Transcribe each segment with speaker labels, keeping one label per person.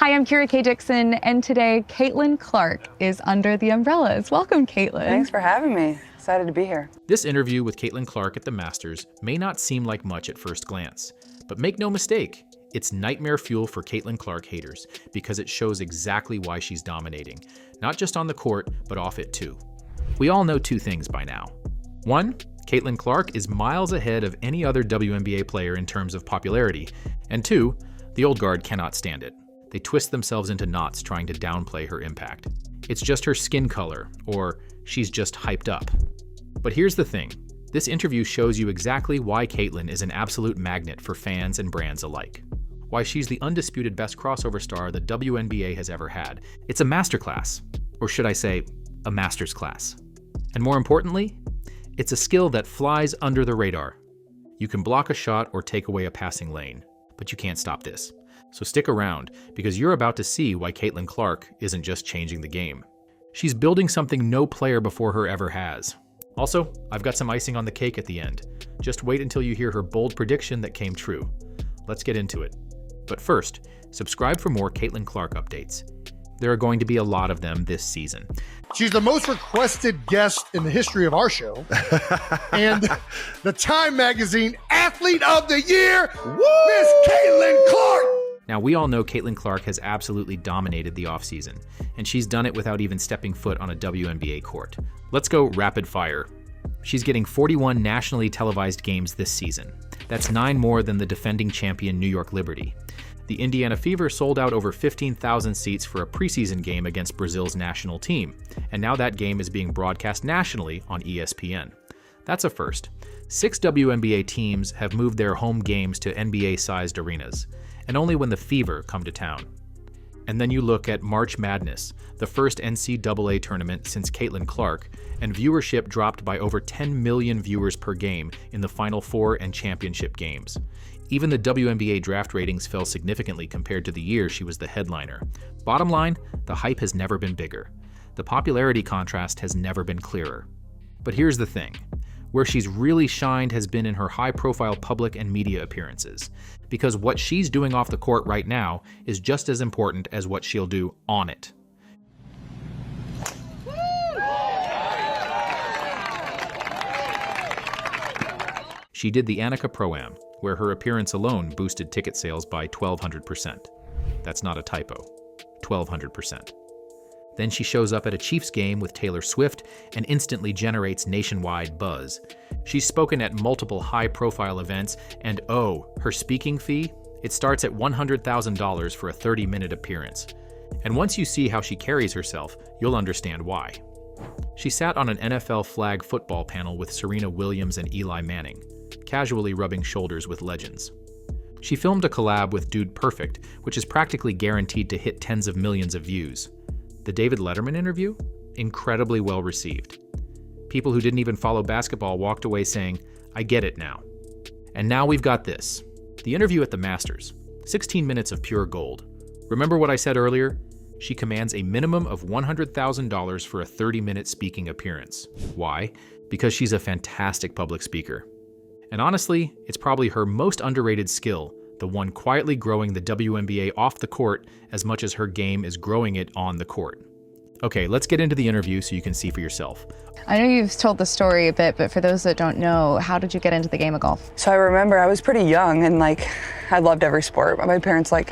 Speaker 1: Hi, I'm Kira K. Dixon, and today Caitlyn Clark is under the umbrellas. Welcome, Caitlyn.
Speaker 2: Thanks for having me. Excited to be here.
Speaker 3: This interview with Caitlyn Clark at the Masters may not seem like much at first glance, but make no mistake, it's nightmare fuel for Caitlyn Clark haters because it shows exactly why she's dominating, not just on the court, but off it too. We all know two things by now. One, Caitlyn Clark is miles ahead of any other WNBA player in terms of popularity, and two, the old guard cannot stand it. They twist themselves into knots trying to downplay her impact. It's just her skin color, or she's just hyped up. But here's the thing. This interview shows you exactly why Caitlyn is an absolute magnet for fans and brands alike. Why she's the undisputed best crossover star the WNBA has ever had. It's a masterclass, or should I say, a master's class. And more importantly, it's a skill that flies under the radar. You can block a shot or take away a passing lane, but you can't stop this. So stick around, because you're about to see why Caitlyn Clark isn't just changing the game. She's building something no player before her ever has. Also, I've got some icing on the cake at the end. Just wait until you hear her bold prediction that came true. Let's get into it. But first, subscribe for more Caitlyn Clark updates. There are going to be a lot of them this season.
Speaker 4: She's the most requested guest in the history of our show. And the Time Magazine Athlete of the Year, Miss Caitlyn Clark.
Speaker 3: Now, we all know Caitlyn Clark has absolutely dominated the offseason, and she's done it without even stepping foot on a WNBA court. Let's go rapid fire. She's getting 41 nationally televised games this season. That's 9 more than the defending champion New York Liberty. The Indiana Fever sold out over 15,000 seats for a preseason game against Brazil's national team, and now that game is being broadcast nationally on ESPN. That's a first. 6 WNBA teams have moved their home games to NBA-sized arenas, and only when the Fever come to town. And then you look at March Madness, the first NCAA tournament since Caitlyn Clark, and viewership dropped by over 10 million viewers per game in the Final Four and championship games. Even the WNBA draft ratings fell significantly compared to the year she was the headliner. Bottom line, the hype has never been bigger. The popularity contrast has never been clearer. But here's the thing. Where she's really shined has been in her high-profile public and media appearances, because what she's doing off the court right now is just as important as what she'll do on it. She did the Annika Pro-Am, where her appearance alone boosted ticket sales by 1,200%. That's not a typo. 1,200%. Then she shows up at a Chiefs game with Taylor Swift and instantly generates nationwide buzz. She's spoken at multiple high-profile events, and her speaking fee? It starts at $100,000 for a 30-minute appearance. And once you see how she carries herself, you'll understand why. She sat on an NFL flag football panel with Serena Williams and Eli Manning, casually rubbing shoulders with legends. She filmed a collab with Dude Perfect, which is practically guaranteed to hit tens of millions of views. The David Letterman interview? Incredibly well received. People who didn't even follow basketball walked away saying, I get it now. And now we've got this. The interview at the Masters. 16 minutes of pure gold. Remember what I said earlier? She commands a minimum of $100,000 for a 30-minute speaking appearance. Why? Because she's a fantastic public speaker. And honestly, it's probably her most underrated skill, the one quietly growing the WNBA off the court as much as her game is growing it on the court. Okay, let's get into the interview so you can see for yourself.
Speaker 1: I know you've told the story a bit, but for those that don't know, how did you get into the game of golf?
Speaker 2: So I remember I was pretty young and I loved every sport. My parents I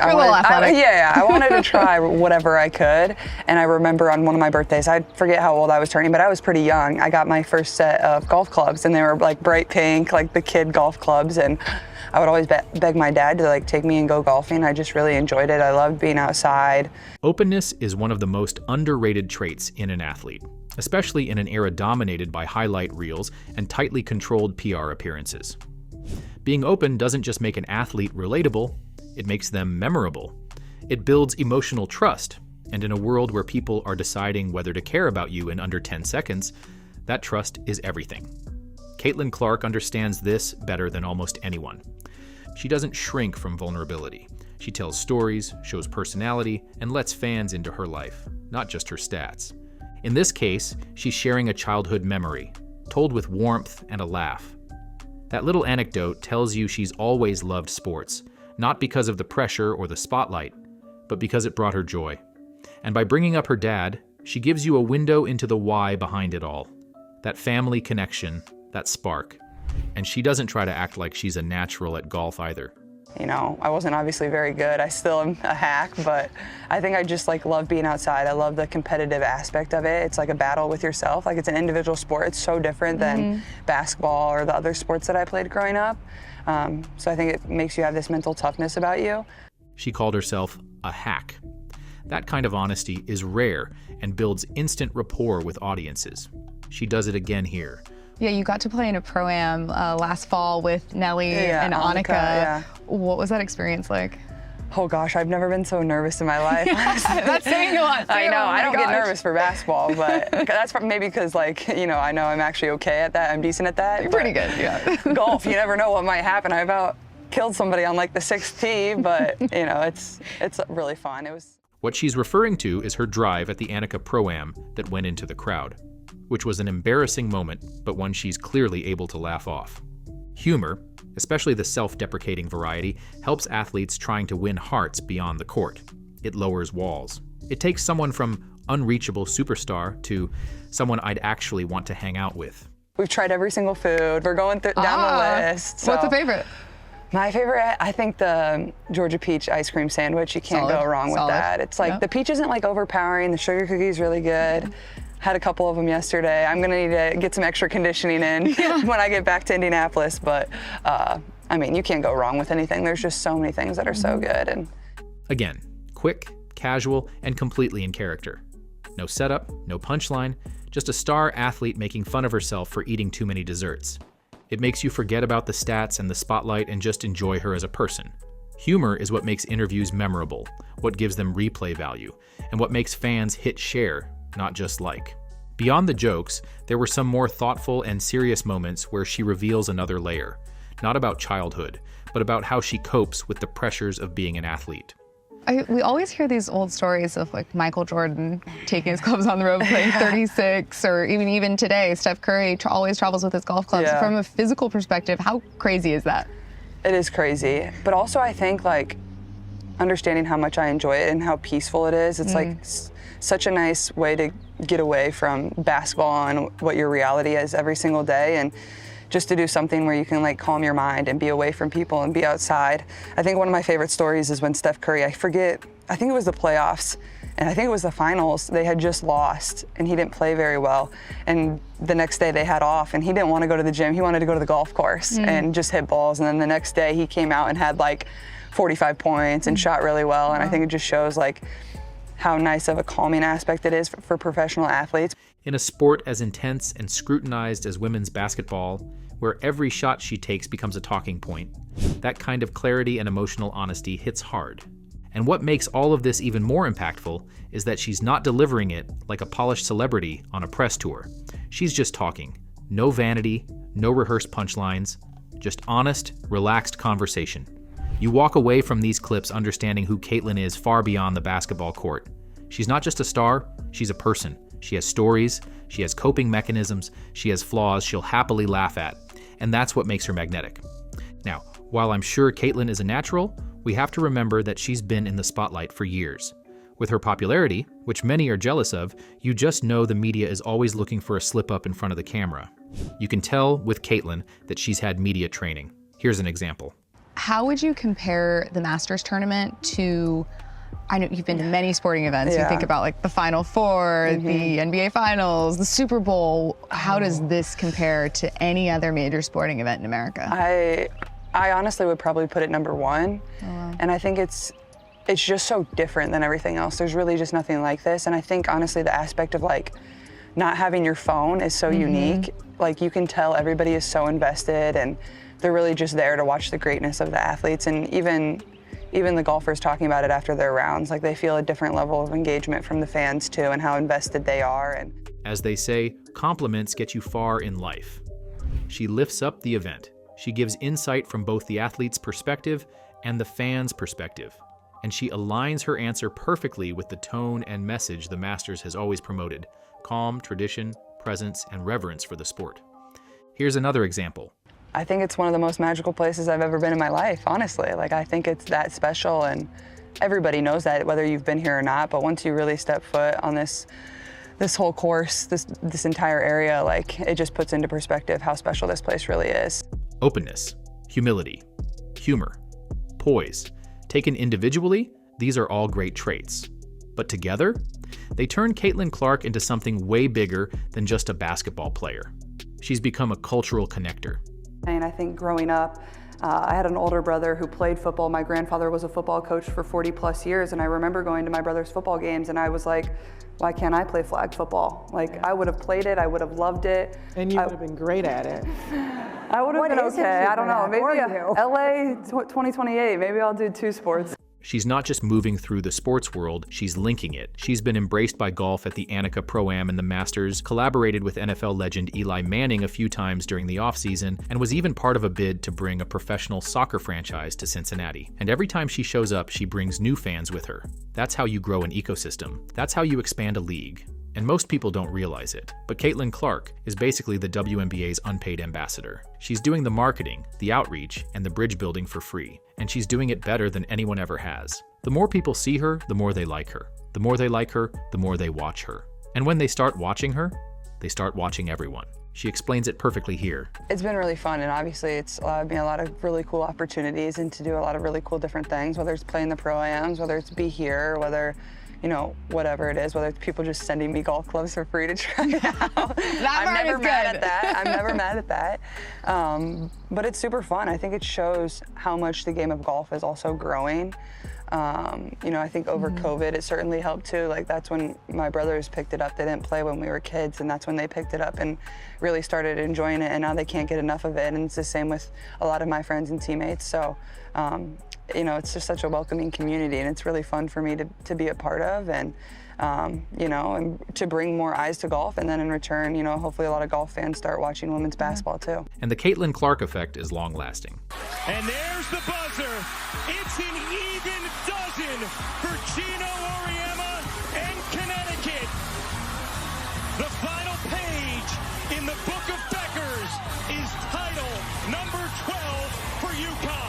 Speaker 2: wanted to try whatever I could. And I remember on one of my birthdays, I forget how old I was turning, but I was pretty young. I got my first set of golf clubs and they were bright pink, like the kid golf clubs. And I would always beg my dad to take me and go golfing. I just really enjoyed it. I loved being outside.
Speaker 3: Openness is one of the most underrated traits in an athlete, especially in an era dominated by highlight reels and tightly controlled PR appearances. Being open doesn't just make an athlete relatable, it makes them memorable. It builds emotional trust, and in a world where people are deciding whether to care about you in under 10 seconds, that trust is everything. Caitlyn Clark understands this better than almost anyone. She doesn't shrink from vulnerability. She tells stories, shows personality, and lets fans into her life, not just her stats. In this case, she's sharing a childhood memory, told with warmth and a laugh. That little anecdote tells you she's always loved sports, not because of the pressure or the spotlight, but because it brought her joy. And by bringing up her dad, she gives you a window into the why behind it all. That family connection, that spark. And she doesn't try to act like she's a natural at golf either.
Speaker 2: You know, I wasn't obviously very good. I still am a hack, but I think I just like love being outside. I love the competitive aspect of it. It's like a battle with yourself. Like it's an individual sport. It's so different than basketball or the other sports that I played growing up. So I think it makes you have this mental toughness about you.
Speaker 3: She called herself a hack. That kind of honesty is rare and builds instant rapport with audiences. She does it again here.
Speaker 1: Yeah, you got to play in a Pro-Am last fall with Nelly and Annika.
Speaker 2: Yeah.
Speaker 1: What was that experience like?
Speaker 2: Oh gosh, I've never been so nervous in my life.
Speaker 1: That's saying a lot too.
Speaker 2: I know,
Speaker 1: Oh
Speaker 2: I don't
Speaker 1: gosh.
Speaker 2: get nervous for basketball, but that's maybe because like, you know, I know I'm actually okay at that. I'm decent at that.
Speaker 1: You're pretty good, yeah.
Speaker 2: Golf, you never know what might happen. I about killed somebody on like the 6th tee, but you know, it's really fun.
Speaker 3: What she's referring to is her drive at the Annika Pro-Am that went into the crowd, which was an embarrassing moment, but one she's clearly able to laugh off. Humor, especially the self-deprecating variety, helps athletes trying to win hearts beyond the court. It lowers walls. It takes someone from unreachable superstar to someone I'd actually want to hang out with.
Speaker 2: We've tried every single food. We're going down the list. So.
Speaker 1: What's the favorite?
Speaker 2: My favorite, I think the Georgia peach ice cream sandwich. You can't go wrong with that. It's like the peach isn't like overpowering. The sugar cookie is really good. Had a couple of them yesterday. I'm gonna need to get some extra conditioning in when I get back to Indianapolis, but I mean, you can't go wrong with anything. There's just so many things that are so good. And
Speaker 3: again, quick, casual, and completely in character. No setup, no punchline, just a star athlete making fun of herself for eating too many desserts. It makes you forget about the stats and the spotlight and just enjoy her as a person. Humor is what makes interviews memorable, what gives them replay value, and what makes fans hit share, not just like. Beyond the jokes, there were some more thoughtful and serious moments where she reveals another layer, not about childhood, but about how she copes with the pressures of being an athlete.
Speaker 1: We always hear these old stories of like Michael Jordan taking his clubs on the road playing 36, or even today, Steph Curry always travels with his golf clubs.
Speaker 2: Yeah.
Speaker 1: From a physical perspective, how crazy is that?
Speaker 2: it is crazy. But also I think like understanding how much I enjoy it and how peaceful it is. It's like such a nice way to get away from basketball and what your reality is every single day, and just to do something where you can like calm your mind and be away from people and be outside. I think one of my favorite stories is when Steph Curry, I think it was the playoffs, and I think it was the finals, they had just lost and he didn't play very well. And the next day they had off and he didn't want to go to the gym, he wanted to go to the golf course and just hit balls. And then the next day he came out and had like 45 points and shot really well. And I think it just shows like how nice of a calming aspect it is for professional athletes.
Speaker 3: In a sport as intense and scrutinized as women's basketball, where every shot she takes becomes a talking point, that kind of clarity and emotional honesty hits hard. And what makes all of this even more impactful is that she's not delivering it like a polished celebrity on a press tour. She's just talking. No vanity, no rehearsed punchlines, just honest, relaxed conversation. You walk away from these clips understanding who Caitlyn is far beyond the basketball court. She's not just a star, she's a person. She has stories, she has coping mechanisms, she has flaws she'll happily laugh at, and that's what makes her magnetic. Now, while I'm sure Caitlyn is a natural, we have to remember that she's been in the spotlight for years. With her popularity, which many are jealous of, you just know the media is always looking for a slip-up in front of the camera. You can tell with Caitlyn that she's had media training. Here's an example.
Speaker 1: How would you compare the Masters tournament to, I know you've been to many sporting events. You think about like the Final Four, the NBA Finals, the Super Bowl. How does this compare to any other major sporting event in America?
Speaker 2: I honestly would probably put it number one.
Speaker 1: Oh, wow.
Speaker 2: And I think it's just so different than everything else. There's really just nothing like this. And I think honestly the aspect of like not having your phone is so unique. Like you can tell everybody is so invested and they're really just there to watch the greatness of the athletes. And even the golfers talking about it after their rounds, like they feel a different level of engagement from the fans too and how invested they are. And
Speaker 3: as they say, compliments get you far in life. She lifts up the event. She gives insight from both the athlete's perspective and the fan's perspective. And she aligns her answer perfectly with the tone and message the Masters has always promoted: calm, tradition, presence, and reverence for the sport. Here's another example.
Speaker 2: I think it's one of the most magical places I've ever been in my life, honestly. Like I think it's that special, and everybody knows that, whether you've been here or not, but once you really step foot on this whole course, this entire area, like, it just puts into perspective how special this place really is.
Speaker 3: Openness, humility, humor, poise. Taken individually, these are all great traits. But together, they turn Caitlyn Clark into something way bigger than just a basketball player. She's become a cultural connector.
Speaker 2: And I think growing up, I had an older brother who played football. My grandfather was a football coach for 40+ years, and I remember going to my brother's football games, and I was like, why can't I play flag football? Like, I would have played it, I would have loved it.
Speaker 5: And you would have been great at it.
Speaker 2: I would have been okay, I don't know, maybe LA 2028, maybe I'll do 2 sports.
Speaker 3: She's not just moving through the sports world, she's linking it. She's been embraced by golf at the Annika Pro-Am and the Masters, collaborated with NFL legend Eli Manning a few times during the offseason, and was even part of a bid to bring a professional soccer franchise to Cincinnati. And every time she shows up, she brings new fans with her. That's how you grow an ecosystem. That's how you expand a league. And most people don't realize it, but Caitlyn Clark is basically the WNBA's unpaid ambassador. She's doing the marketing, the outreach, and the bridge building for free, and she's doing it better than anyone ever has. The more people see her, the more they like her. The more they like her, the more they watch her. And when they start watching her, they start watching everyone. She explains it perfectly here.
Speaker 2: It's been really fun, and obviously it's allowed me a lot of really cool opportunities and to do a lot of really cool different things, whether it's playing the Pro-Ams, whether it's be here, whether, you know, whatever it is, whether it's people just sending me golf clubs for free to try out. I'm never mad at that. I'm never mad at that. But it's super fun. I think it shows how much the game of golf is also growing. You know, I think over COVID, it certainly helped too. Like, that's when my brothers picked it up. They didn't play when we were kids, and that's when they picked it up and really started enjoying it, and now they can't get enough of it. And it's the same with a lot of my friends and teammates. So, you know, it's just such a welcoming community, and it's really fun for me to be a part of, and you know, and to bring more eyes to golf, and then in return, you know, hopefully a lot of golf fans start watching women's basketball too.
Speaker 3: And the Caitlyn Clark effect is long-lasting.
Speaker 6: And there's the buzzer. It's an even dozen for Gino Auriemma and Connecticut. The final page in the book of Beckers is title number 12 for UConn.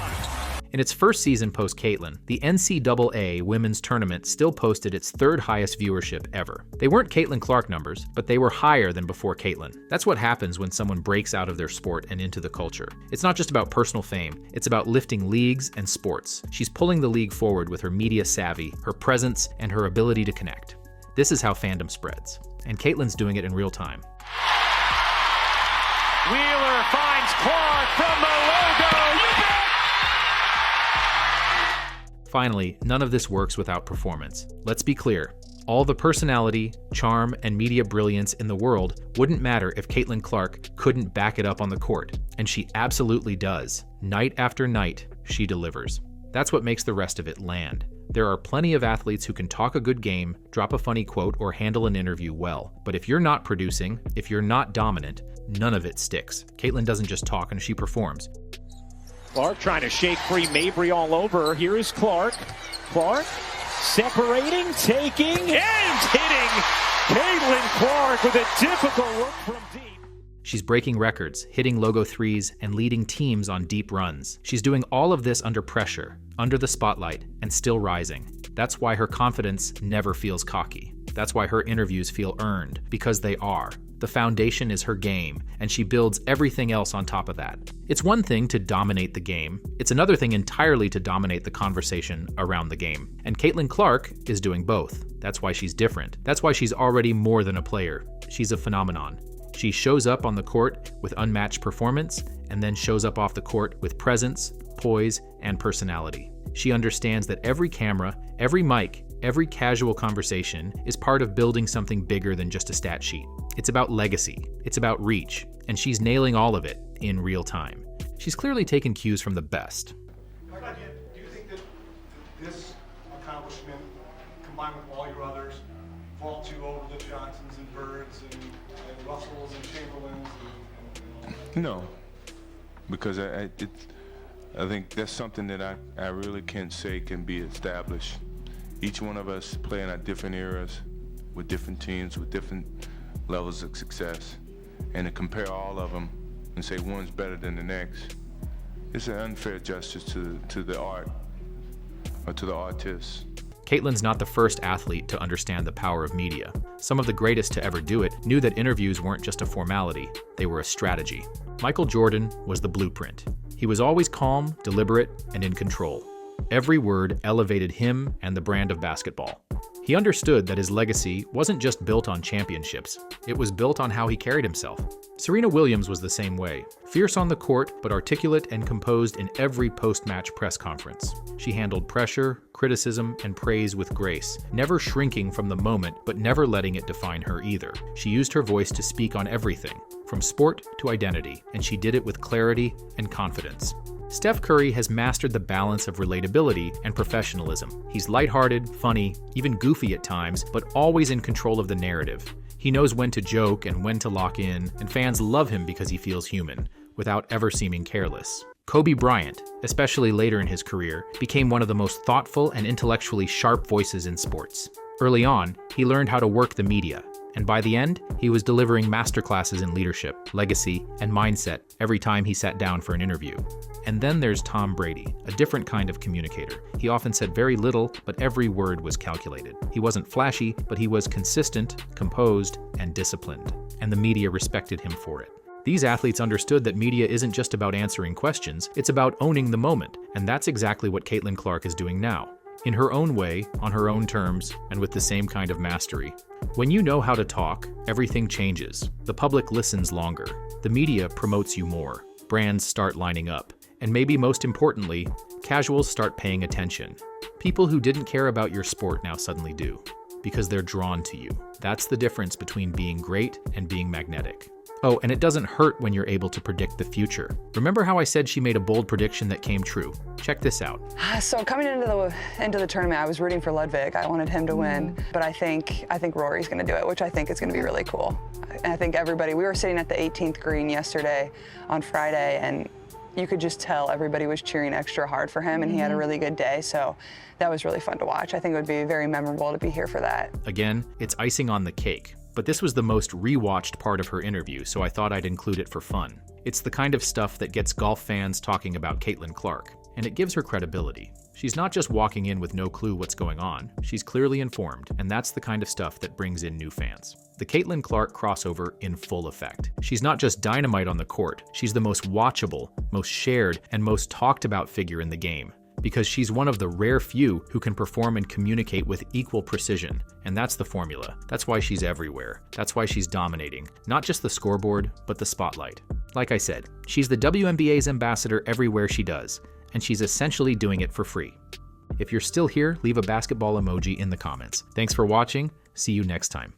Speaker 3: In its first season post-Caitlyn, the NCAA women's tournament still posted its 3rd highest viewership ever. They weren't Caitlyn Clark numbers, but they were higher than before Caitlyn. That's what happens when someone breaks out of their sport and into the culture. It's not just about personal fame, it's about lifting leagues and sports. She's pulling the league forward with her media savvy, her presence, and her ability to connect. This is how fandom spreads. And Caitlyn's doing it in real time.
Speaker 6: Wheeler finds Clark from the logo. You bet!
Speaker 3: Finally, none of this works without performance. Let's be clear. All the personality, charm, and media brilliance in the world wouldn't matter if Caitlyn Clark couldn't back it up on the court. And she absolutely does. Night after night, she delivers. That's what makes the rest of it land. There are plenty of athletes who can talk a good game, drop a funny quote, or handle an interview well. But if you're not producing, if you're not dominant, none of it sticks. Caitlyn doesn't just talk, and she performs.
Speaker 6: Clark trying to shake free Mabry all over her. Here is Clark. Clark separating, taking, and hitting. Caitlyn Clark with a difficult look from deep.
Speaker 3: She's breaking records, hitting logo threes, and leading teams on deep runs. She's doing all of this under pressure, under the spotlight, and still rising. That's why her confidence never feels cocky. That's why her interviews feel earned, because they are. The foundation is her game, and she builds everything else on top of that. It's one thing to dominate the game. It's another thing entirely to dominate the conversation around the game. And Caitlyn Clark is doing both. That's why she's different. That's why she's already more than a player. She's a phenomenon. She shows up on the court with unmatched performance, and then shows up off the court with presence, poise, and personality. She understands that every camera, every mic, every casual conversation is part of building something bigger than just a stat sheet. It's about legacy, it's about reach, and she's nailing all of it in real time. She's clearly taken cues from the best.
Speaker 4: Do you think that this accomplishment, combined with all your others, vaults you over the Johnsons and Birds and Russells and Chamberlains?
Speaker 7: No, because I think that's something that I really can't say can be established. Each one of us play in our different eras, with different teams, with different levels of success. And to compare all of them and say one's better than the next, it's an unfair justice to the art or to the artists.
Speaker 3: Caitlyn's not the first athlete to understand the power of media. Some of the greatest to ever do it knew that interviews weren't just a formality, they were a strategy. Michael Jordan was the blueprint. He was always calm, deliberate, and in control. Every word elevated him and the brand of basketball. He understood that his legacy wasn't just built on championships, it was built on how he carried himself. Serena Williams was the same way, fierce on the court, but articulate and composed in every post-match press conference. She handled pressure, criticism, and praise with grace, never shrinking from the moment, but never letting it define her either. She used her voice to speak on everything, from sport to identity, and she did it with clarity and confidence. Steph Curry has mastered the balance of relatability and professionalism. He's lighthearted, funny, even goofy at times, but always in control of the narrative. He knows when to joke and when to lock in, and fans love him because he feels human, without ever seeming careless. Kobe Bryant, especially later in his career, became one of the most thoughtful and intellectually sharp voices in sports. Early on, he learned how to work the media, and by the end, he was delivering masterclasses in leadership, legacy, and mindset every time he sat down for an interview. And then there's Tom Brady, a different kind of communicator. He often said very little, but every word was calculated. He wasn't flashy, but he was consistent, composed, and disciplined. And the media respected him for it. These athletes understood that media isn't just about answering questions, it's about owning the moment. And that's exactly what Caitlyn Clark is doing now. In her own way, on her own terms, and with the same kind of mastery. When you know how to talk, everything changes. The public listens longer. The media promotes you more. Brands start lining up. And maybe most importantly, casuals start paying attention. People who didn't care about your sport now suddenly do, because they're drawn to you. That's the difference between being great and being magnetic. Oh, and it doesn't hurt when you're able to predict the future. Remember how I said she made a bold prediction that came true? Check this out.
Speaker 2: So coming into the tournament, I was rooting for Ludwig. I wanted him to win, but I think Rory's going to do it, which I think is going to be really cool. And I think everybody, we were sitting at the 18th green yesterday on Friday, and you could just tell everybody was cheering extra hard for him, and he had a really good day, so that was really fun to watch. I think it would be very memorable to be here for that.
Speaker 3: Again, it's icing on the cake. But this was the most rewatched part of her interview, so I thought I'd include it for fun. It's the kind of stuff that gets golf fans talking about Caitlyn Clark, and it gives her credibility. She's not just walking in with no clue what's going on, she's clearly informed, and that's the kind of stuff that brings in new fans. The Caitlyn Clark crossover in full effect. She's not just dynamite on the court, she's the most watchable, most shared, and most talked about figure in the game. Because she's one of the rare few who can perform and communicate with equal precision. And that's the formula. That's why she's everywhere. That's why she's dominating. Not just the scoreboard, but the spotlight. Like I said, she's the WNBA's ambassador everywhere she does, and she's essentially doing it for free. If you're still here, leave a basketball emoji in the comments. Thanks for watching. See you next time.